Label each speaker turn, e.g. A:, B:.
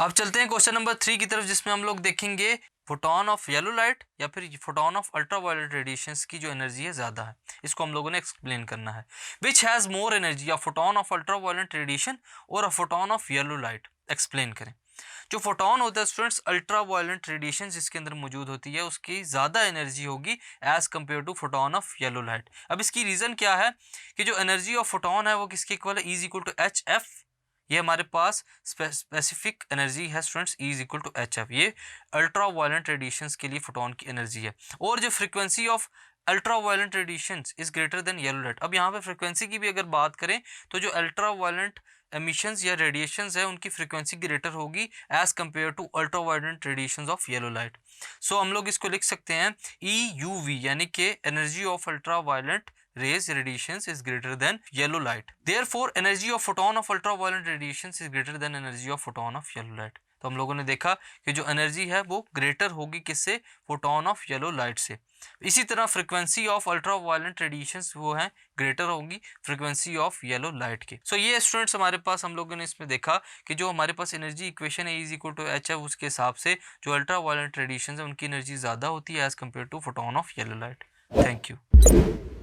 A: अब चलते हैं क्वेश्चन नंबर 3 की तरफ, जिसमें हम लोग देखेंगे फोटोन ऑफ येलो लाइट या फिर फोटोन ऑफ अल्ट्रावायलेट रेडिएशंस की जो एनर्जी है ज़्यादा है, इसको हम लोगों ने एक्सप्लेन करना है। Which has more energy, a photon of ultraviolet radiation और a photon of yellow light. Explain करें। जो फोटोन होता है स्टूडेंट्स, अल्ट्रावायलेट रेडिएशन जिसके अंदर मौजूद होती है, उसकी ज़्यादा एनर्जी होगी as compare to photon of yellow light. अब इसकी रीज़न क्या है कि जो एनर्जी ऑफ फोटोन है वो किसके इक्वल है, is equal to h f. ये हमारे पास स्पेसिफिक एनर्जी है students, is equal to h f. ये अल्ट्रा वायलेंट रेडिएशंस के लिए फोटोन की एनर्जी है। और जो frequency of ultra violent radiations is greater than yellow light. अब यहाँ पे फ्रीक्वेंसी की भी अगर बात करें तो जो अल्ट्रा वायलेंट एमिशंस या रेडिएशंस है उनकी फ्रीक्वेंसी ग्रेटर होगी as compare to ultra violent radiations of yellow light. So हम लोग इसको लिख सकते हैं ई यू वी, यानी कि energy of ultra violent rays radiations is greater than yellow light. Therefore energy of photon of ultraviolet radiations is greater than energy of photon of yellow light. तो हम लोगों ने देखा कि जो एनर्जी है वो ग्रेटर होगी किससे, फोटोन ऑफ येलो लाइट से। इसी तरह फ्रीक्वेंसी ऑफ अल्ट्रावायलेंट रेडिएशंस वो है ग्रेटर होगी फ्रीक्वेंसी ऑफ येलो लाइट के। सो ये स्टूडेंट्स हमारे पास हम लोगों ने इसमें देखा कि जो हमारे पास एनर्जी इक्वेशन है इज इक्वल टू एच है, उसके हिसाब से जो अल्ट्रावायलेंट रेडिएशंस है उनकी एनर्जी ज़्यादा होती है as compare to photon of yellow light. Thank you.